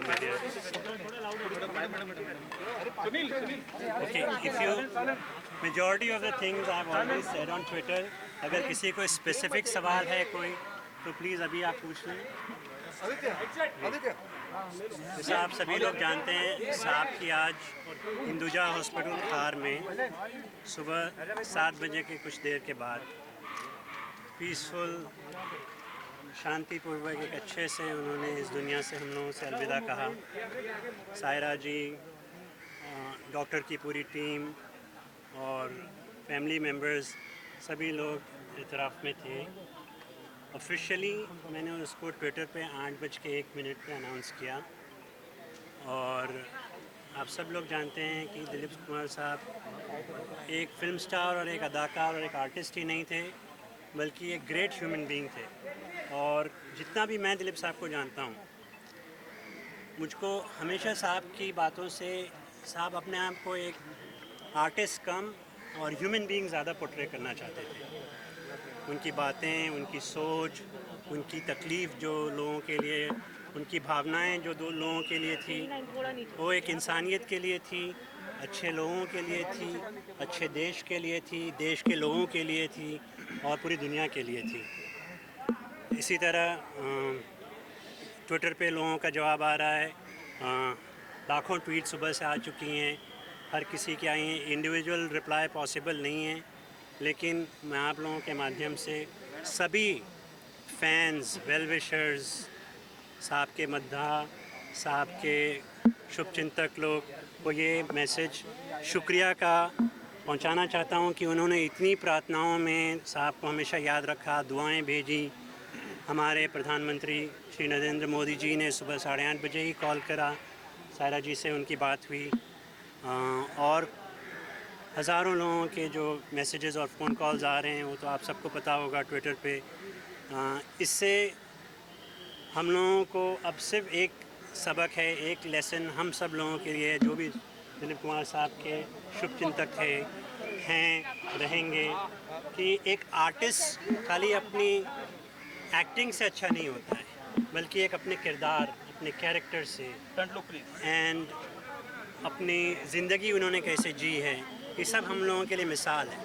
comedians. Okay, if you majority of the things I've always said on Twitter, अगर किसी को specific सवाल है कोई तो प्लीज़ अभी आप पूछ लें। जैसा आप सभी लोग जानते हैं, साहब की आज हिंदुजा हॉस्पिटल खार में सुबह 7 बजे के कुछ देर के बाद पीसफुल शांतिपूर्वक एक अच्छे से उन्होंने इस दुनिया से हम लोगों से अलविदा कहा। सायरा जी, डॉक्टर की पूरी टीम और फैमिली मेम्बर्स सभी लोग इतराफ़ में थे। ऑफिशियली मैंने उसको ट्विटर पे 8:01 पे अनाउंस किया और आप सब लोग जानते हैं कि दिलीप कुमार साहब एक फिल्म स्टार और एक अदाकार और एक आर्टिस्ट ही नहीं थे, बल्कि एक ग्रेट ह्यूमन बीइंग थे। और जितना भी मैं दिलीप साहब को जानता हूँ, मुझको हमेशा साहब की बातों से साहब अपने आप को एक आर्टिस्ट कम और ह्यूमन बीइंग ज़्यादा पोर्ट्रे करना चाहते थे। उनकी बातें, उनकी सोच, उनकी तकलीफ़ जो लोगों के लिए, उनकी भावनाएं जो दो लोगों के लिए थी, वो एक इंसानियत के लिए थी, अच्छे लोगों के लिए थी, अच्छे देश के लिए थी, देश के लोगों के लिए थी और पूरी दुनिया के लिए थी। इसी तरह ट्विटर पे लोगों का जवाब आ रहा है, लाखों ट्वीट सुबह से आ चुकी हैं, हर किसी की आई हैं। इंडिविजुअल रिप्लाई पॉसिबल नहीं है, लेकिन मैं आप लोगों के माध्यम से सभी फैंस, वेल विशर्स, साहब के मद्दाह, साहब के शुभचिंतक लोग को ये मैसेज शुक्रिया का पहुंचाना चाहता हूं कि उन्होंने इतनी प्रार्थनाओं में साहब को हमेशा याद रखा, दुआएं भेजी। हमारे प्रधानमंत्री श्री नरेंद्र मोदी जी ने सुबह 8:30 बजे ही कॉल करा, सायरा जी से उनकी बात हुई और हज़ारों लोगों के जो मैसेजेस और फ़ोन कॉल्स आ रहे हैं वो तो आप सबको पता होगा ट्विटर पे। इससे हम लोगों को अब सिर्फ एक सबक है, एक लेसन हम सब लोगों के लिए, जो भी दिलीप कुमार साहब के शुभचिंतक थे, हैं, रहेंगे, कि एक आर्टिस्ट खाली अपनी एक्टिंग से अच्छा नहीं होता है, बल्कि एक अपने किरदार, अपने कैरेक्टर से एंड अपनी ज़िंदगी उन्होंने कैसे जी है, ये सब हम लोगों के लिए मिसाल है।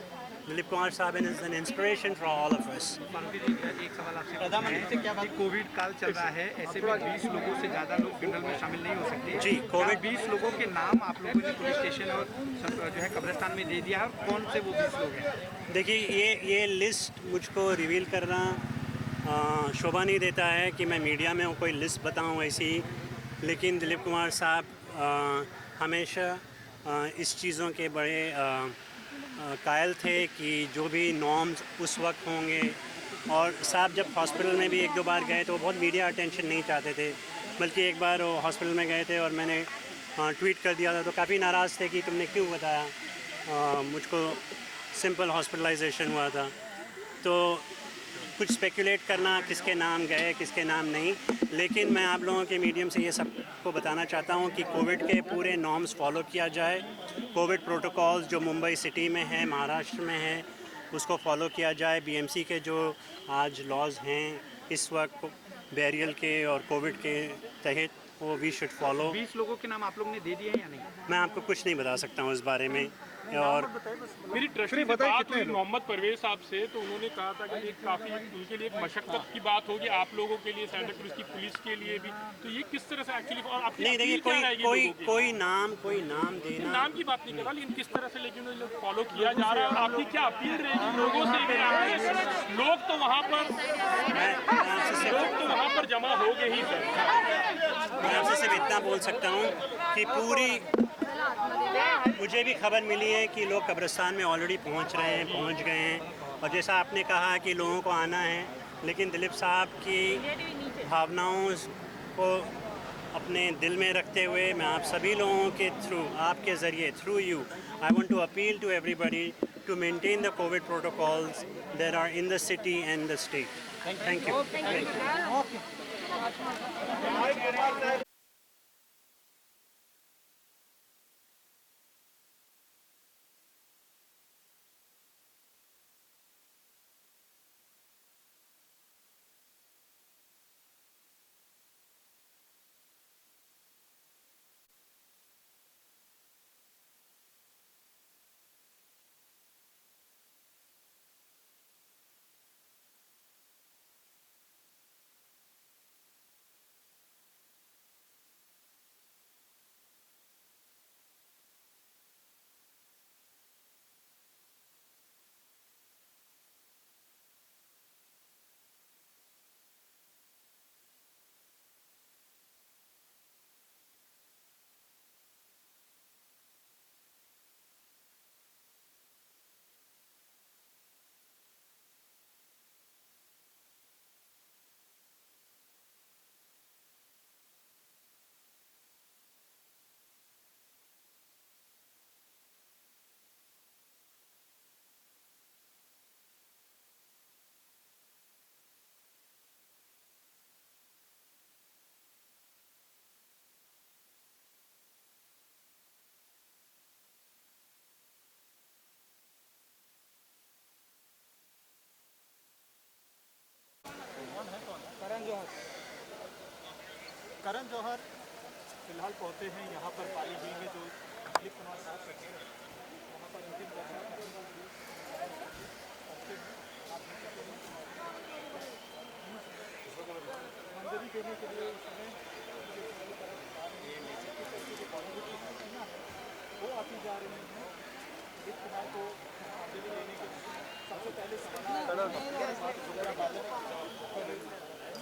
दिलीप कुमार साहब is an inspiration for all of us. एक सवाल आपसे, प्रधानमंत्री से क्या बात? कोविड काल चल रहा है, ऐसे में 20 लोगों से ज़्यादा लोग फ्यूनरल में शामिल नहीं हो सकते जी, कोविड 20 लोगों के नाम आप लोगों ने पुलिस स्टेशन और जो है कब्रिस्तान में दे दिया है, और कौन से वो 20 लोग हैं? देखिए, ये लिस्ट मुझको रिवील करना शोभा नहीं देता है कि मैं मीडिया में कोई लिस्ट बताऊं ऐसी, लेकिन दिलीप कुमार साहब हमेशा इस चीज़ों के बड़े कायल थे कि जो भी नॉर्म्स उस वक्त होंगे। और साहब जब हॉस्पिटल में भी 1-2 बार गए तो वो बहुत मीडिया अटेंशन नहीं चाहते थे, बल्कि एक बार वो हॉस्पिटल में गए थे और मैंने ट्वीट कर दिया था तो काफ़ी नाराज़ थे कि तुमने क्यों बताया, मुझको सिंपल हॉस्पिटलाइजेशन हुआ था। तो कुछ स्पेकुलेट करना किसके नाम गए किसके नाम नहीं, लेकिन मैं आप लोगों के मीडियम से ये सबको बताना चाहता हूँ कि कोविड के पूरे नॉर्म्स फॉलो किया जाए। कोविड प्रोटोकॉल्स जो मुंबई सिटी में है, महाराष्ट्र में है, उसको फॉलो किया जाए। बीएमसी के जो आज लॉज हैं इस वक्त बैरियल के और कोविड के तहत, वो वी शुड फॉलो। 20 लोगों के नाम आप लोग ने दे दिए हैं या नहीं? मैं आपको कुछ नहीं बता सकता हूँ इस बारे में। और मेरी ट्रस्टी से बात हुई मोहम्मद परवेज साहब से, तो उन्होंने कहा था कि एक काफ़ी उनके लिए एक मशक्क़त की बात होगी, आप लोगों के लिए, सेंटा क्रूज की पुलिस के लिए भी। तो ये किस तरह से एक्चुअली, और आपकी नहीं, देखिए, कोई नाम देना, नाम की बात नहीं कर रहा, लेकिन किस तरह से लेकिन उन्हें फॉलो किया जा रहा है, और आपकी क्या अपील रहेगी लोगों से? लोग तो वहाँ पर जमा हो गए ही सर। मैं आपसे सिर्फ इतना बोल सकता हूँ कि मुझे भी खबर मिली है कि लोग कब्रिस्तान में ऑलरेडी पहुँच गए हैं। और जैसा आपने कहा कि लोगों को आना है, लेकिन दिलीप साहब की भावनाओं को अपने दिल में रखते हुए मैं आप सभी लोगों के थ्रू, आपके ज़रिए, through you, I want to appeal to everybody to maintain the Covid protocols that are in the city and the state. Thank you. Karan Johar फिलहाल पहुंचे हैं यहाँ पर पाली जी में जो दिलीप कुमार साहब करते हैं वहाँ पर अंतिम दर्शन करने के लिए पहुंचे हैं। आप देख सकते हैं मंजरी देने के लिए इस समय वो आती जा रही हैं दिलीप कुमार को मंजरी देने के लिए। सबसे पहले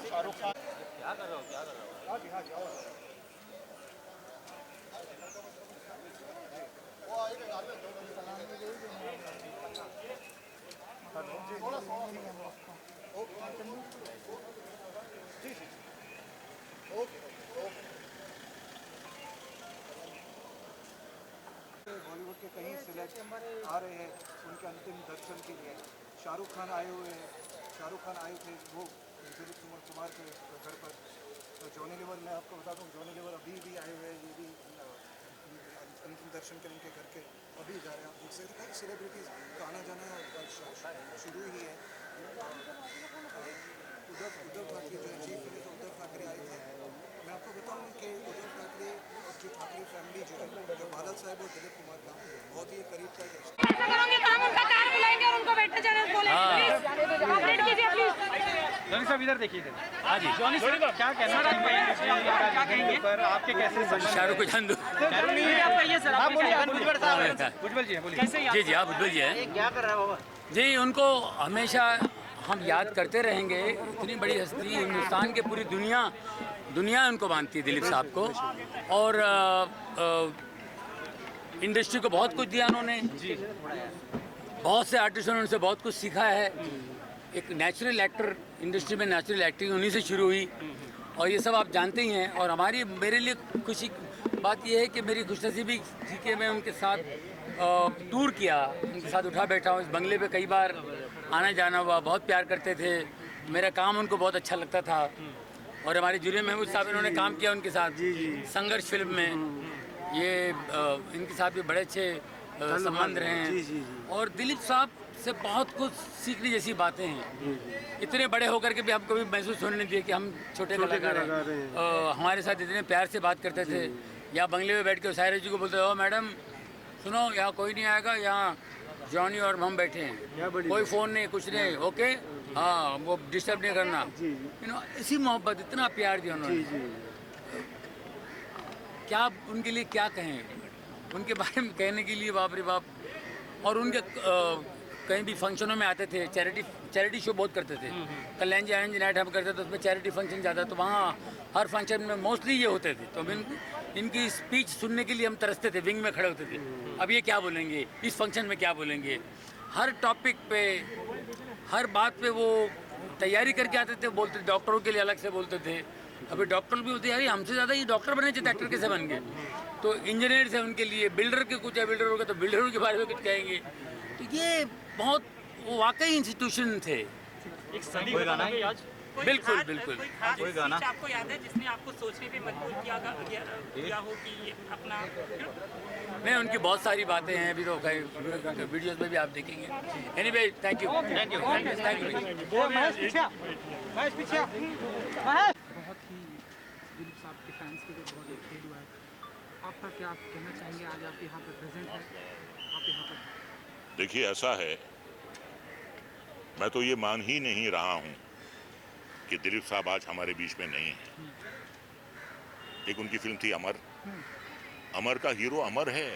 शाहरुख खान क्या कर रहे हो बॉलीवुड के कई सिलेक्ट आ रहे हैं उनके अंतिम दर्शन के लिए। शाहरुख खान आए हुए हैं, शाहरुख खान आए थे वो दिलीप कुमार के घर पर। तो जॉनी लीवर मैं आपको बता दूं, जॉनी लीवर अभी भी आए हुए हैं, ये भी अंतिम दर्शन के उनके घर के अभी जा रहे हैं। आप देख सकते हैं सेलिब्रिटीज़ का आना जाना शुरू ही है। उद्धव ठाकरे जो चीफ मिनिस्टर उद्धव ठाकरे आए थे। मैं आपको बताऊं कि उद्धव ठाकरे और जो ठाकरे फैमिली जो है, जो बादल साहब और दिलीप कुमार का बहुत ही करीब का रिश्ता। ऐसा करोगे काम उनका कार बुलाएंगे और उनको बैठे जाने बोलेंगे। प्लीज ऑपरेट कीजिए प्लीज। जॉनी साहब इधर देखिए इधर। हाँ जी, जॉनी साहब क्या कहना चाहेंगे, क्या कहेंगे पर आपके कैसे संबंध? शाहरुख को जान दो। आप बोलिए, उज्जवल जी बोलिए। जी जी, आप उज्जवल जी हैं। क्या कर रहा है बाबा? जी, उनको हमेशा हम याद करते रहेंगे। इतनी बड़ी हस्ती, हिंदुस्तान के पूरी दुनिया उनको मानती है, दिलीप साहब को। और इंडस्ट्री को बहुत कुछ दिया उन्होंने। बहुत से आर्टिस्टों ने उनसे बहुत कुछ सीखा है। एक नेचुरल एक्टर, इंडस्ट्री में नेचुरल एक्टिंग उन्हीं से शुरू हुई और ये सब आप जानते ही हैं। और मेरे लिए खुशी बात यह है कि मेरी खुशनसीबी थी कि मैं उनके साथ टूर किया, उनके साथ उठा बैठा हूँ। इस बंगले पे कई बार आना जाना हुआ, बहुत प्यार करते थे। मेरा काम उनको बहुत अच्छा लगता था। और हमारे जुर्रे महमूद साहब, इन्होंने काम किया उनके साथ संघर्ष फिल्म में। ये इनके साथ भी बड़े अच्छे संबंध रहे हैं। और दिलीप साहब से बहुत कुछ सीखने जैसी बातें हैं। इतने बड़े होकर के भी हम कभी महसूस होने नहीं दिए कि हम छोटे कलाकार हैं। हमारे साथ इतने प्यार से बात करते थे। या बंगले में बैठ के सायरा जी को बोलते हो, मैडम सुनो, यहाँ कोई नहीं आएगा, यहाँ जॉनी और हम बैठे हैं, कोई फ़ोन नहीं, कुछ नहीं, ओके, हाँ, वो डिस्टर्ब नहीं करना। इसी मोहब्बत, इतना प्यार दिया उन्होंने। क्या उनके लिए क्या कहें, उनके बारे में कहने के लिए बाप रे बाप। और उनके कहीं भी फंक्शनों में आते थे, चैरिटी शो बहुत करते थे। कल्याण जी आनंद नाइट हम करते थे, उसमें चैरिटी फंक्शन ज़्यादा, तो वहाँ हर फंक्शन में मोस्टली ये होते थे। तो इनकी स्पीच सुनने के लिए हम तरसते थे, विंग में खड़े होते थे। अब ये क्या बोलेंगे, इस फंक्शन में क्या बोलेंगे। हर टॉपिक पे, हर बात पे वो तैयारी करके आते थे, बोलते थे। डॉक्टरों के लिए अलग से बोलते थे। अभी डॉक्टर भी होते यार, हमसे ज़्यादा ये डॉक्टर बने चाहिए, एक्टर कैसे बन गए। तो इंजीनियर है उनके लिए, बिल्डर के कुछ है, बिल्डर हो गए तो बिल्डरों के बारे में कुछ कहेंगे। तो ये बहुत वो वाकई इंस्टीट्यूशन थे। एक सदी गाना है आज। बिल्कुल बिल्कुल। कोई गाना आपको याद है जिसने आपको सोचने पे मजबूर किया हो कि ये अपना? नहीं, उनकी बहुत सारी बातें हैं, अभी तो वीडियोस में भी आप देखेंगे। Anyway, thank you. बहुत ही दिलीप साहब के फैंस के लिए बहुत एक्टिव हुआ है। आपका क्या कहना चाहेंगे, आज आप यहाँ पर प्रेजेंट हैं, आप यहाँ पर? देखिए, ऐसा है, मैं तो ये मान ही नहीं रहा हूँ कि दिलीप साहब आज हमारे बीच में नहीं है। एक उनकी फिल्म थी अमर। अमर का हीरो अमर है।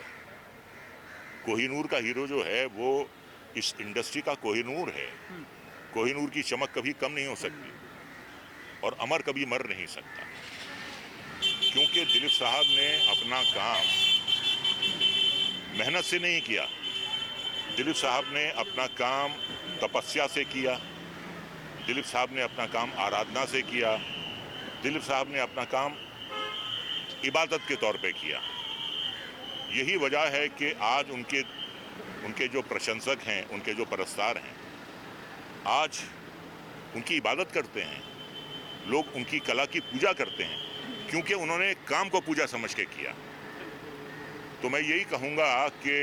कोहिनूर का हीरो जो है वो इस इंडस्ट्री का कोहिनूर है। कोहिनूर की चमक कभी कम नहीं हो सकती और अमर कभी मर नहीं सकता, क्योंकि दिलीप साहब ने अपना काम मेहनत से नहीं किया। दिलीप साहब ने अपना काम तपस्या से किया। दिलीप साहब ने अपना काम आराधना से किया। दिलीप साहब ने अपना काम इबादत के तौर पे किया। यही वजह है कि आज उनके जो प्रशंसक हैं, उनके जो परस्तार हैं, आज उनकी इबादत करते हैं। लोग उनकी कला की पूजा करते हैं, क्योंकि उन्होंने काम को पूजा समझ के किया। तो मैं यही कहूँगा कि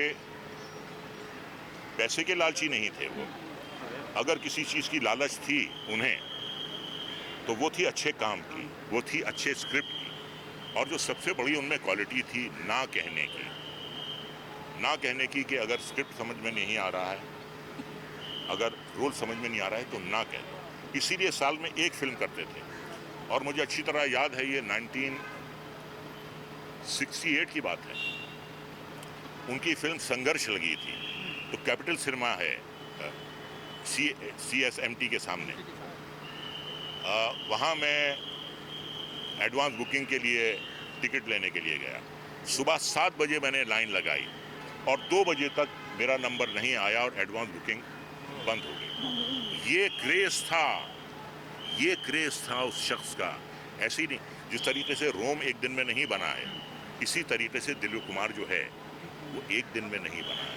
पैसे के लालची नहीं थे वो। अगर किसी चीज़ की लालच थी उन्हें, तो वो थी अच्छे काम की, वो थी अच्छे स्क्रिप्ट की, और जो सबसे बड़ी उनमें क्वालिटी थी ना कहने की, ना कहने की कि अगर स्क्रिप्ट समझ में नहीं आ रहा है, अगर रोल समझ में नहीं आ रहा है तो ना कह दो। इसीलिए साल में एक फिल्म करते थे। और मुझे अच्छी तरह याद है, ये 1968 की बात है, उनकी फिल्म संघर्ष लगी थी, तो कैपिटल सिनेमा है CSMT के सामने, वहाँ मैं एडवांस बुकिंग के लिए टिकट लेने के लिए गया। सुबह 7 बजे मैंने लाइन लगाई और 2 बजे तक मेरा नंबर नहीं आया और एडवांस बुकिंग बंद हो गई। ये क्रेज था उस शख्स का। ऐसे ही नहीं, जिस तरीके से रोम एक दिन में नहीं बना है, इसी तरीके से दिलीप कुमार जो है वो एक दिन में नहीं बना है।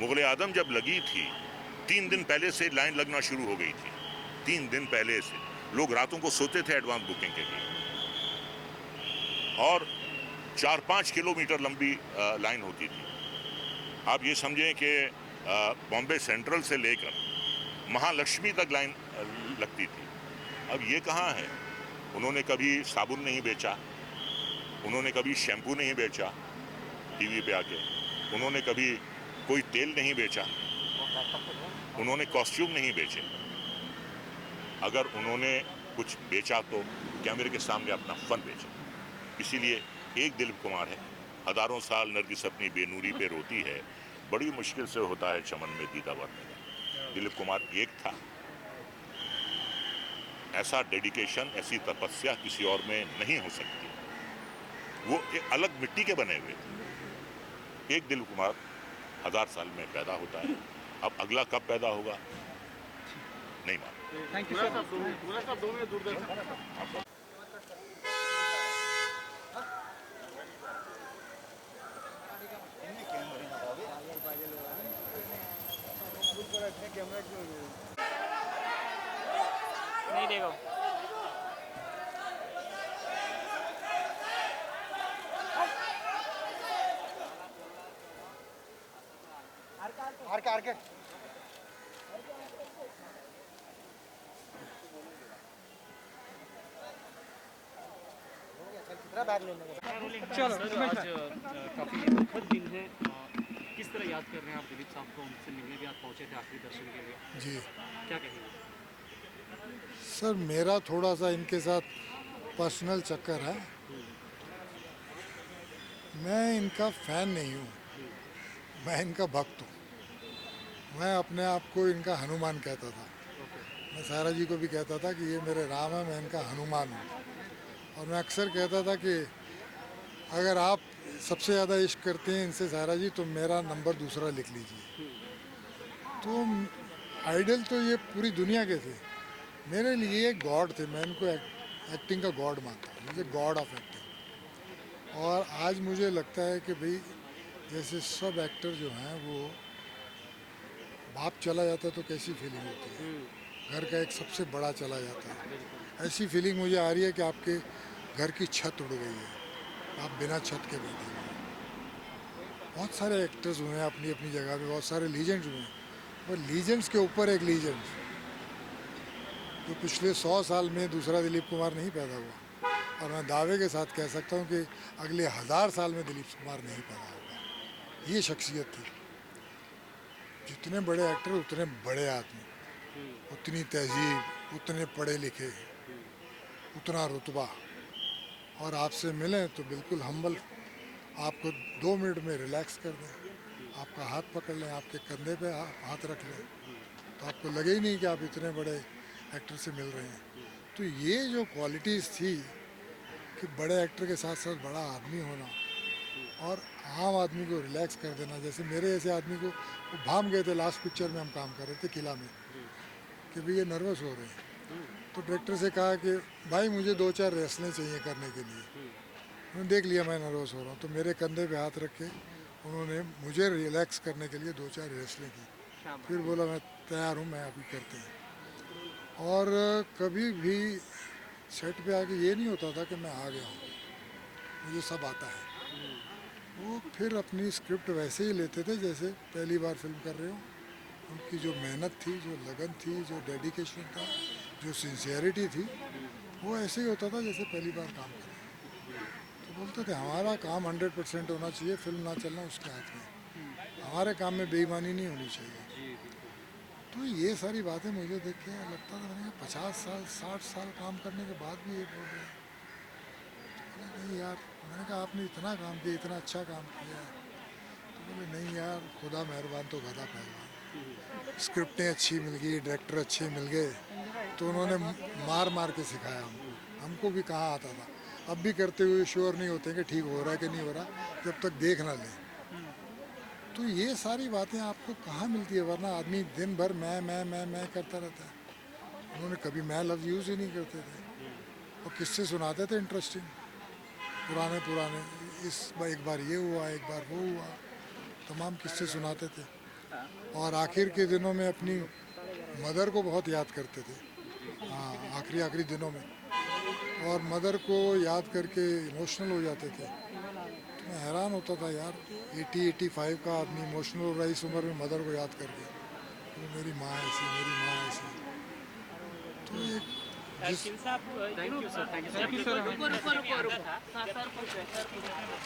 मुगल आदम जब लगी थी, 3 दिन पहले से लाइन लगना शुरू हो गई थी। 3 दिन पहले से लोग रातों को सोते थे एडवांस बुकिंग के लिए, और 4-5 किलोमीटर लंबी लाइन होती थी। आप ये समझें कि बॉम्बे सेंट्रल से लेकर महालक्ष्मी तक लाइन लगती थी। अब ये कहाँ है? उन्होंने कभी साबुन नहीं बेचा, उन्होंने कभी शैम्पू नहीं बेचा टीवी पे आके, उन्होंने कभी कोई तेल नहीं बेचा, उन्होंने कॉस्ट्यूम नहीं बेचे। अगर उन्होंने कुछ बेचा तो कैमरे के सामने अपना फन बेचा। इसीलिए एक दिलीप कुमार है। हजारों साल नरगिस अपनी बेनूरी पे रोती है, बड़ी मुश्किल से होता है चमन में दीदावर। दिलीप कुमार एक था। ऐसा डेडिकेशन, ऐसी तपस्या किसी और में नहीं हो सकती। वो एक अलग मिट्टी के बने हुए थे। एक दिलीप कुमार 1000 साल में पैदा होता है। अब अगला कब पैदा होगा नहीं मालूम। थैंक यू नहीं देगा। आर के चलो आज काफ़ी दुखद दिन है। किस तरह याद कर रहे हैं आप दिलीप साहब को? उनसे मिलने भी आप पहुंचे थे आखिरी दर्शन के लिए, जी क्या कहेंगे? सर, मेरा थोड़ा सा इनके साथ पर्सनल चक्कर है। मैं इनका फ़ैन नहीं हूँ, मैं इनका भक्त हूँ। मैं अपने आप को इनका हनुमान कहता था। मैं सायरा जी को भी कहता था कि ये मेरे राम है, मैं इनका हनुमान हूँ। और मैं अक्सर कहता था कि अगर आप सबसे ज़्यादा इश्क करते हैं इनसे सायरा जी, तो मेरा नंबर दूसरा लिख लीजिए। तो आइडल तो ये पूरी दुनिया के थे, मेरे लिए गॉड थे। मैं इनको एक्टिंग का गॉड मानता हूँ, मुझे गॉड ऑफ एक्टिंग। और आज मुझे लगता है कि भाई जैसे सब एक्टर जो हैं वो बाप चला जाता है तो कैसी फीलिंग होती है, घर का एक सबसे बड़ा चला जाता है, ऐसी फीलिंग मुझे आ रही है कि आपके घर की छत उड़ गई है, आप बिना छत के बैठे हुए हैं। बहुत सारे एक्टर्स हुए हैं अपनी अपनी जगह पे, बहुत सारे लीजेंड्स हुए हैं, पर लीजेंड्स के ऊपर एक लीजेंड जो पिछले 100 साल में दूसरा दिलीप कुमार नहीं पैदा हुआ। और मैं दावे के साथ कह सकता हूँ कि अगले 1000 साल में दिलीप कुमार नहीं पैदा होगा। ये शख्सियत थी। जितने बड़े एक्टर उतने बड़े आदमी, उतनी तहजीब, उतने पढ़े लिखे, उतना रुतबा। और आपसे मिलें तो बिल्कुल हम्बल, आपको 2 मिनट में रिलैक्स कर दें, आपका हाथ पकड़ लें, आपके कंधे पे हाथ रख लें, तो आपको लगे ही नहीं कि आप इतने बड़े एक्टर से मिल रहे हैं। तो ये जो क्वालिटीज़ थी कि बड़े एक्टर के साथ साथ बड़ा आदमी होना और आम आदमी को रिलैक्स कर देना। जैसे मेरे जैसे आदमी को वो भाम गए थे, लास्ट पिक्चर में हम काम कर रहे थे किला में, कि भाई ये नर्वस हो रहे हैं। तो डायरेक्टर से कहा कि भाई मुझे 2-4 रेसलें चाहिए करने के लिए। उन्होंने देख लिया मैं नर्वस हो रहा हूँ, तो मेरे कंधे पे हाथ रख के उन्होंने मुझे रिलैक्स करने के लिए 2-4 रेसलें की। फिर बोला मैं तैयार हूँ, मैं अभी करते हैं। और कभी भी सेट पे आके ये नहीं होता था कि मैं आ गया हूँ, मुझे सब आता है। वो फिर अपनी स्क्रिप्ट वैसे ही लेते थे जैसे पहली बार फिल्म कर रहे हो। उनकी जो मेहनत थी, जो लगन थी, जो डेडिकेशन था, जो सिंसियरिटी थी, वो ऐसे ही होता था जैसे पहली बार काम कर रहे हो। बोलते थे हमारा काम 100% होना चाहिए, फिल्म ना चलना उसके हाथ में, हमारे काम में बेईमानी नहीं होनी चाहिए। तो ये सारी बातें मुझे देख के लगता था मैंने 50 साल 60 साल काम करने के बाद भी ये बोल रहे हैं। नहीं यार, मैंने कहा आपने इतना काम किया, इतना अच्छा काम किया, तो बोले नहीं यार खुदा मेहरबान तो गधा पहलवान। स्क्रिप्टें अच्छी मिल गई, डायरेक्टर अच्छे मिल गए, तो उन्होंने मार मार के सिखाया हमको भी कहाँ आता था। अब भी करते हुए श्योर नहीं होते कि ठीक हो रहा है कि नहीं हो रहा जब तक देख ना लें। तो ये सारी बातें आपको कहाँ मिलती है, वरना आदमी दिन भर मैं करता रहता है। उन्होंने कभी मैं लफ्ज़ यूज़ ही नहीं करते थे, और किस्से सुनाते थे इंटरेस्टिंग पुराने एक बार ये हुआ, एक बार वो हुआ, तमाम किस्से सुनाते थे। और आखिर के दिनों में अपनी मदर को बहुत याद करते थे, हाँ आखिरी दिनों में, और मदर को याद करके इमोशनल हो जाते थे। तो मैं हैरान होता था यार, 80-85 का आदमी इमोशनल हो रहा है इस उम्र में मदर को याद करके, तो मेरी माँ ऐसी। तो एक thank you sir, thank you sir.